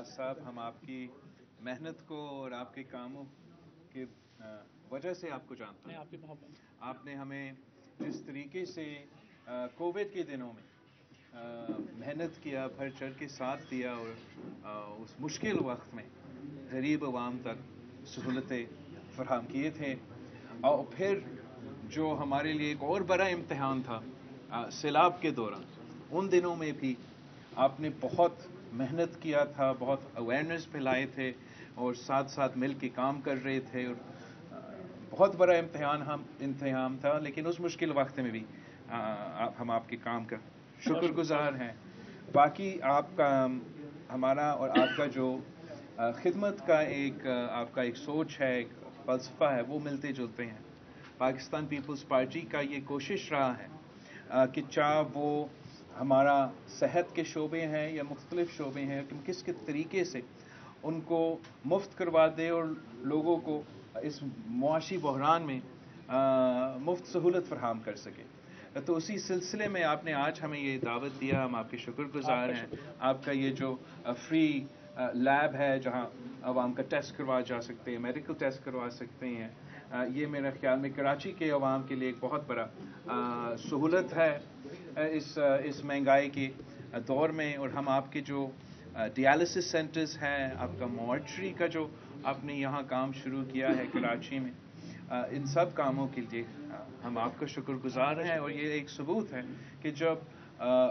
नवाज साहब, हम आपकी मेहनत को और आपके कामों की वजह से आपको जानते हैं। आपने हमें जिस तरीके से कोविड के दिनों में मेहनत किया, बढ़ चढ़ के साथ दिया और उस मुश्किल वक्त में गरीब आवाम तक सहूलतें फराहम किए थे। और फिर जो हमारे लिए एक और बड़ा इम्तिहान था सैलाब के दौरान, उन दिनों में भी आपने बहुत मेहनत किया था, बहुत अवेयरनेस फैलाए थे और साथ साथ मिल के काम कर रहे थे। और बहुत बड़ा इम्तिहान था, लेकिन उस मुश्किल वक्त में भी हम आपके काम का शुक्रगुजार हैं। बाकी आपका, हमारा और आपका जो खिदमत का आपका एक सोच है, एक फलसफा है, वो मिलते जुलते हैं। पाकिस्तान पीपल्स पार्टी का ये कोशिश रहा है कि चाहे वो हमारा सेहत के शोबे हैं या मुख्तलिफ शोबे हैं, कि किस तरीके से उनको मुफ्त करवा दे और लोगों को इस मुआशी बहरान में मुफ्त सहूलत फराहम कर सके। तो उसी सिलसिले में आपने आज हमें ये दावत दिया, हम आपके शुक्रगुजार हैं। आपका ये जो फ्री लैब है जहां अवाम का टेस्ट करवा जा सकते हैं, मेडिकल टेस्ट करवा सकते हैं, ये मेरे ख्याल में कराची के अवाम के लिए एक बहुत बड़ा सहूलत है इस महंगाई के दौर में। और हम आपके जो डियालिसिस सेंटर्स हैं, आपका मॉर्चरी का जो आपने यहाँ काम शुरू किया है कराची में, इन सब कामों के लिए हम आपका शुक्रगुजार हैं। और ये एक सबूत है कि जब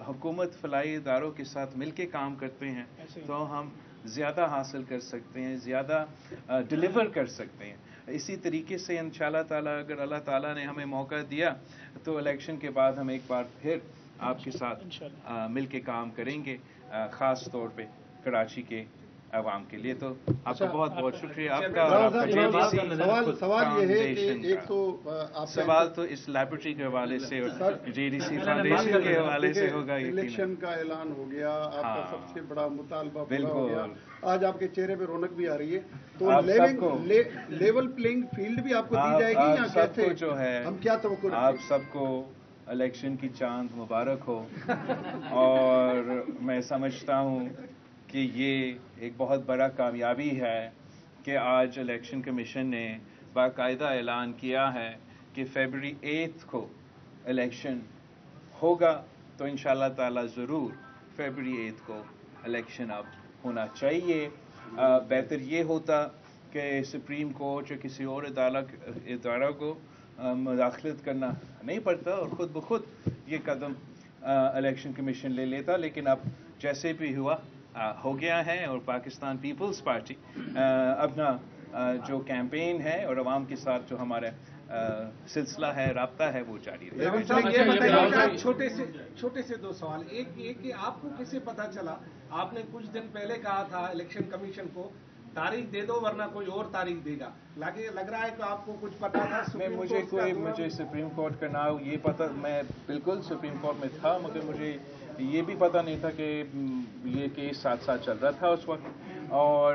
हुकूमत फलाई इदारों के साथ मिल के काम करते हैं तो हम ज़्यादा हासिल कर सकते हैं, ज़्यादा डिलीवर कर सकते हैं। इसी तरीके से इंशाअल्लाह ताला, अगर अल्लाह ताला ने हमें मौका दिया तो इलेक्शन के बाद हम एक बार फिर आपके साथ मिल के काम करेंगे, ख़ास तौर पे कराची के अवाम के लिए। तो आपका बहुत बहुत शुक्रिया आपका। सवाल ये है कि एक तो सवाल तो इस लैबोरेटरी के हवाले से और जेडीसी फाउंडेशन के हवाले से होगा। इलेक्शन का ऐलान हो गया, आपका सबसे बड़ा मुतालबा पूरा हो गया, आज आपके चेहरे पे रौनक भी आ रही है। तो लेवल प्लेइंग फील्ड भी आपको दी जाएगी या कैसे, जो है हम क्या तवक्कुल? आप सबको इलेक्शन की चांद मुबारक हो। और मैं समझता हूँ कि ये एक बहुत बड़ा कामयाबी है कि आज इलेक्शन कमीशन ने बाकायदा ऐलान किया है कि फरवरी 8 को इलेक्शन होगा। तो इंशाअल्लाह ताला ज़रूर फरवरी 8 को इलेक्शन अब होना चाहिए। बेहतर ये होता कि सुप्रीम कोर्ट या किसी और इदारा को मुदाखलत करना नहीं पड़ता और ख़ुद ब खुद ये कदम इलेक्शन कमीशन ले लेता। लेकिन अब जैसे भी हुआ हो गया है और पाकिस्तान पीपल्स पार्टी अपना जो कैंपेन है और अवाम के साथ जो हमारा सिलसिला है, राब्ता है, वो जारी रहेगा। छोटे से दो सवाल। एक ये कि आपको कैसे पता चला, आपने कुछ दिन पहले कहा था इलेक्शन कमीशन को तारीख दे दो वरना कोई और तारीख देगा, लग रहा है कि आपको कुछ पता था? मुझे सुप्रीम कोर्ट का नाम ये पता, मैं बिल्कुल सुप्रीम कोर्ट में था, मगर मुझे ये भी पता नहीं था कि ये केस साथ साथ चल रहा था उस वक्त। और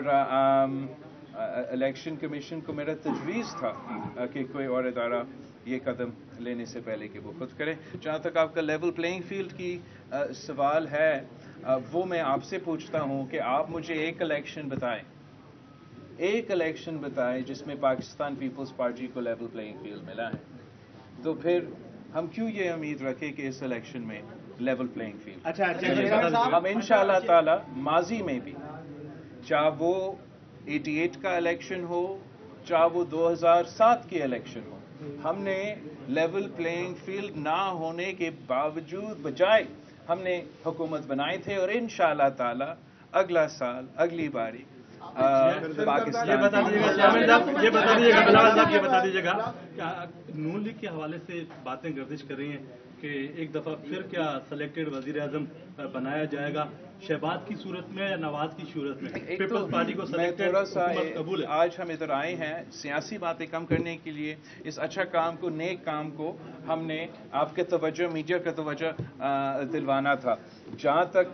इलेक्शन कमीशन को मेरा तजवीज़ था कि कोई और इदारा ये कदम लेने से पहले कि वो खुद करे। जहाँ तक आपका लेवल प्लेइंग फील्ड की सवाल है, वो मैं आपसे पूछता हूँ कि आप मुझे एक इलेक्शन बताएं जिसमें पाकिस्तान पीपल्स पार्टी को लेवल प्लेइंग फील्ड मिला है। तो फिर हम क्यों ये उम्मीद रखें कि इस इलेक्शन में लेवल प्लेइंग फील्ड? अच्छा, हम इंशाअल्लाह ताला माजी में भी, चाहे वो 88 का इलेक्शन हो, चाहे वो 2007 की इलेक्शन हो, हमने लेवल प्लेइंग फील्ड ना होने के बावजूद बजाय हमने हुकूमत बनाए थे। और इंशाअल्लाह ताला अगला साल, अगली बारी पाकिस्तान, ये बता दीजिएगा नून लीग के हवाले से बातें गर्दिश कर रही हैं कि एक दफा फिर क्या सिलेक्टेड वजीर आजम बनाया जाएगा, शहबाज की सूरत में या नवाज की सूरत में? पीपल्स पार्टी को सिलेक्टेड हुकूमत कबूल है। आज हम इधर आए हैं सियासी बातें कम करने के लिए, इस अच्छा काम को, नेक काम को हमने आपके तवज्जो, मीडिया का तवज्जो दिलवाना था। जहाँ तक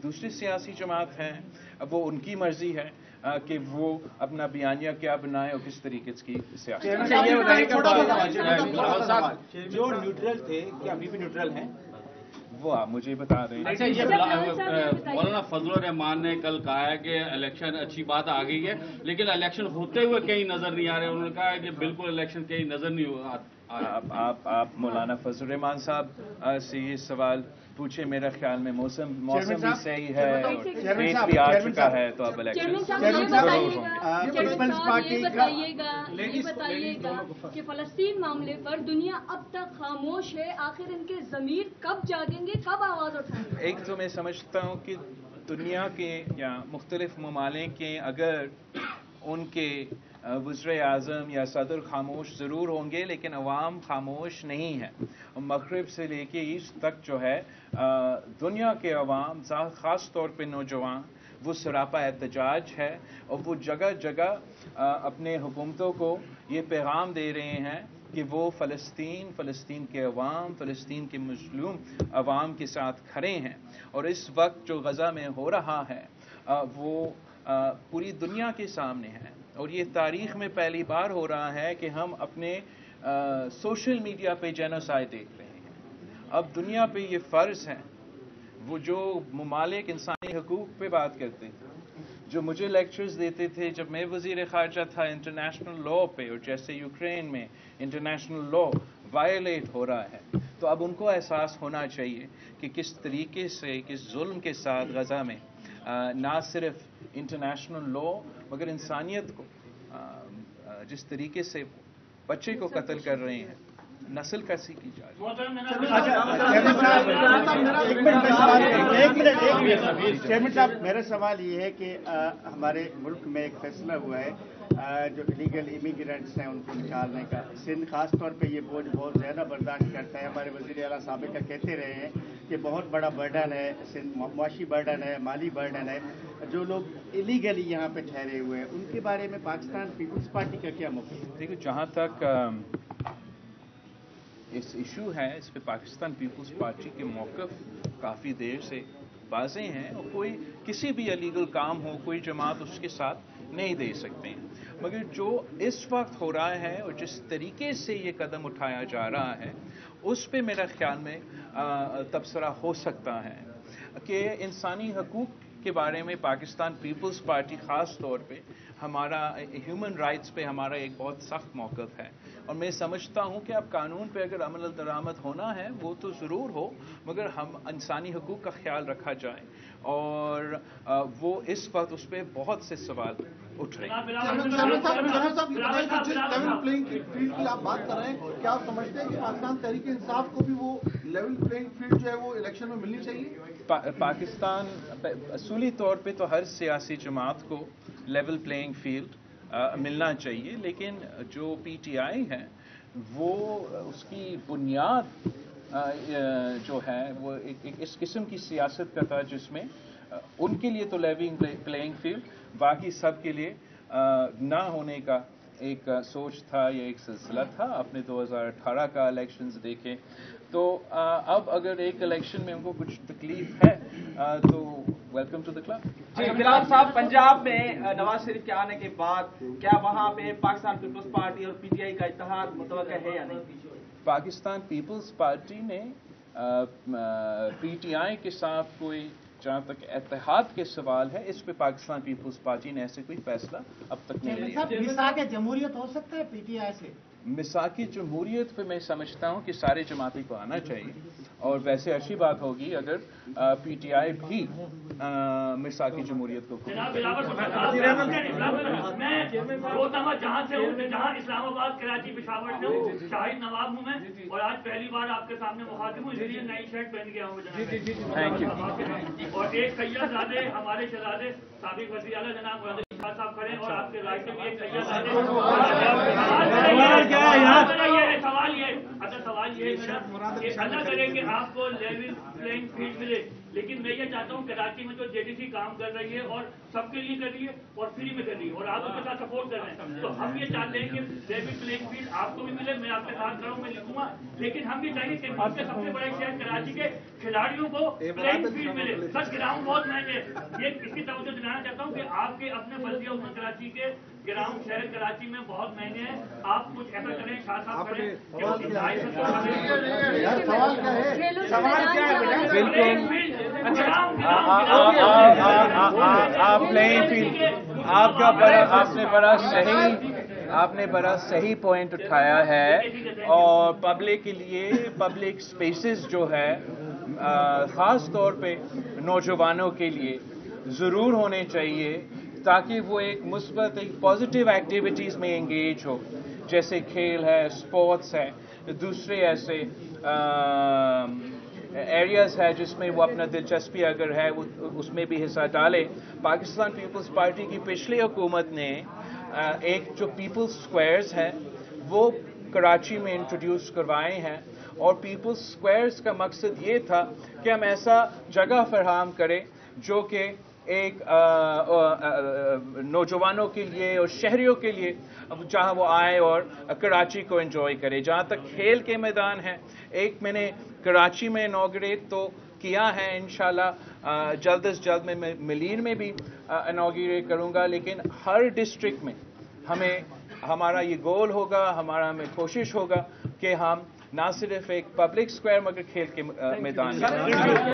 दूसरी सियासी जमात हैं, वो उनकी मर्जी है कि वो अपना बयानिया क्या बनाए और किस तरीके की सियासत। जो न्यूट्रल थे, क्या अभी भी न्यूट्रल हैं? वो आप मुझे बता दें। अच्छा, ये मौलाना फजल रहमान ने कल कहा है कि इलेक्शन अच्छी बात आ गई है, लेकिन इलेक्शन होते हुए कहीं नजर नहीं आ रहे। उन्होंने कहा है कि बिल्कुल इलेक्शन कहीं नजर नहीं आ आप मौलाना फजल रहमान साहब से ये सवाल पूछे। मेरा ख्याल में मौसम भी सही है, डेट भी आ चुका है, तो अब इलेक्शन ये बताइएगा कि फलस्तीन मामले पर दुनिया अब तक खामोश है, आखिर इनके ज़मीर कब जागेंगे, कब आवाज उठाएंगे? एक तो मैं समझता हूँ कि दुनिया के या मुख्तलिफ ममालिक के अगर उनके वज़ीर आज़म या सदर खामोश ज़रूर होंगे, लेकिन अवाम खामोश नहीं है। मगरिब से लेके ईस्ट तक जो है दुनिया के अवाम, ख़ास तौर पे नौजवान, वो सरापा एहतजाज है और वो जगह जगह अपने हुकूमतों को ये पैगाम दे रहे हैं कि वो फ़लस्तीन के अवाम, फ़लस्तीन के मज़लूम अवाम के साथ खड़े हैं। और इस वक्त जो गज़ा में हो रहा है वो पूरी दुनिया के सामने है, और ये तारीख़ में पहली बार हो रहा है कि हम अपने सोशल मीडिया पे जेनोसाइड देख रहे हैं। अब दुनिया पे ये फ़र्ज़ है, वो जो ममालिक इंसानी हकूक़ पे बात करते थे, जो मुझे लेक्चर्स देते थे जब मैं वज़ीर ख़ारजा था इंटरनेशनल लॉ पे, और जैसे यूक्रेन में इंटरनेशनल लॉ वायलेट हो रहा है, तो अब उनको एहसास होना चाहिए कि किस तरीके से, किस जुल्म के साथ गज़ा में ना सिर्फ इंटरनेशनल लॉ मगर इंसानियत को जिस तरीके से बच्चे को कत्ल कर रहे हैं, नस्ल कैसी की जाए। चेयरमैन साहब, मेरा सवाल ये है कि हमारे मुल्क में एक फैसला हुआ है जो इलीगल इमिग्रेंट्स हैं उनको निकालने का। सिंध खास तौर पे ये बोझ बहुत ज़्यादा बर्दाश्त करता है। हमारे वज़ीर आला साबिक़ कहते रहे हैं कि बहुत बड़ा बर्डन है, सिंध मुआशी बर्डन है, माली बर्डन है। जो लोग इलीगली यहाँ पे ठहरे हुए हैं उनके बारे में पाकिस्तान पीपल्स पार्टी का क्या मौक़िफ़ है? देखिए, जहाँ तक इस इशू है, इस पे पाकिस्तान पीपल्स पार्टी के मौक़िफ़ काफ़ी देर से वाज़ेह हैं, और कोई किसी भी इलीगल काम हो, कोई जमात उसके साथ नहीं दे सकते हैं। मगर जो इस वक्त हो रहा है और जिस तरीके से ये कदम उठाया जा रहा है, उस पे मेरा ख्याल में तबसरा हो सकता है कि इंसानी हकूक़ के बारे में पाकिस्तान पीपल्स पार्टी ख़ास तौर पे हमारा ह्यूमन राइट्स पे हमारा एक बहुत सख्त मौक़िफ़ है। और मैं समझता हूँ कि अब कानून पे अगर अमल दरामद होना है वो तो ज़रूर हो, मगर हम इंसानी हकूक़ का ख्याल रखा जाए, और वो इस वक्त उस पर बहुत से सवाल उठ रहे हैं। लेवल प्लेइंग फील्ड की आप बात कर रहे हैं, क्या आप समझते हैं कि पाकिस्तान तहरीक इंसाफ को भी वो लेवल प्लेइंग फील्ड जो है वो इलेक्शन में मिलनी चाहिए? पाकिस्तान असूली तौर पे तो हर सियासी जमात को लेवल प्लेइंग फील्ड मिलना चाहिए, लेकिन जो PTI है वो उसकी बुनियाद जो है वो एक इस किस्म की सियासत का था जिसमें उनके लिए तो लेवल प्लेइंग फील्ड, बाकी सब के लिए ना होने का एक सोच था या एक सिलसिला था। आपने 2018 का इलेक्शंस देखे तो अब अगर एक इलेक्शन में उनको कुछ तकलीफ है तो welcome to the club. Bilawal साहब, पंजाब में नवाज शरीफ के आने के बाद क्या वहां पे पाकिस्तान पीपल्स पार्टी और PTI का इत्तेहाद मुतवक्किल है या नहीं? पाकिस्तान पीपल्स पार्टी ने PTI के साथ कोई, जहाँ तक इत्तेहाद के सवाल है, इस पे पाकिस्तान पीपल्स पार्टी ने ऐसे कोई फैसला अब तक नहीं लिया। मिसाक जमहूरियत हो सकता है PTI से? मिसाकी जमहूरियत पे मैं समझता हूँ कि सारे जमाती को आना चाहिए, और वैसे अच्छी बात होगी अगर PTI भी मिसाकी जमहूरियत को जहाँ इस्लामाबाद, कराची, पेशावर से शाहिद नवाब हूँ मैं, और आज पहली बार आपके सामने मुखातिब हूँ, इसलिए नई शर्ट पहन गया हूँ। Thank you. और एक सैयदजादे, हमारे शहजादे साबिक वज़ीर आला जनाब मुराद शाह साहब खड़े, और आपके राइट में भी एक सैयदजादे। सवाल ये है अल्लाह करे कि आपको लेवल प्लेइंग फील्ड मिले, लेकिन मैं ये चाहता हूँ कराची में जो JDC काम कर रही है और सबके लिए कर रही है और फ्री में कर रही है, और आप उसके साथ सपोर्ट कर रहे हैं, तो हम ये चाहते हैं कि लेवल प्लेइंग फील्ड आपको भी मिले। मैं आपके साथ खड़ा हूँ, मैं लिखूंगा, लेकिन हम ये चाहिए कि मुल्क के सबसे बड़े शहर कराची के खिलाड़ियों को प्लेइंग फील्ड मिले। सच ग्राउंड बहुत महंगे, ये इसकी तवज्जो दिलाना चाहता हूँ कि आपके अपने बल्दिया उमर कराची के ग्राउंड शहर कराची में बहुत महंगे हैं। आप कुछ ऐसा करें, शाह साहब करें कि सवाल क्या है? बिल्कुल आप प्लेइंग फील्ड आपने बड़ा सही पॉइंट उठाया है। और पब्लिक के लिए पब्लिक स्पेसेस जो है ख़ास तौर पे नौजवानों के लिए ज़रूर होने चाहिए, ताकि वो एक मुस्बत एक पॉजिटिव एक्टिविटीज़ में एंगेज हो, जैसे खेल है, स्पोर्ट्स है, दूसरे ऐसे एरियाज़ है जिसमें वो अपना दिलचस्पी अगर है वो उसमें भी हिस्सा डाले। पाकिस्तान पीपल्स पार्टी की पिछली हुकूमत ने एक जो पीपल्स स्क्वायर्स हैं वो कराची में इंट्रोड्यूस करवाए हैं, और पीपल्स स्क्वायर्स का मकसद ये था कि हम ऐसा जगह फराहम करें जो कि एक नौजवानों के लिए और शहरियों के लिए जहां वो आए और कराची को एंजॉय करें। जहां तक खेल के मैदान है, एक मैंने कराची में इनॉग्रेट तो किया है, इंशाल्लाह जल्द से जल्द मैं मिलीर में भी इनॉग्रेट करूंगा, लेकिन हर डिस्ट्रिक्ट में हमारा ये गोल होगा, हमें कोशिश होगा कि हम ना सिर्फ एक पब्लिक स्क्वायर मगर खेल के मैदान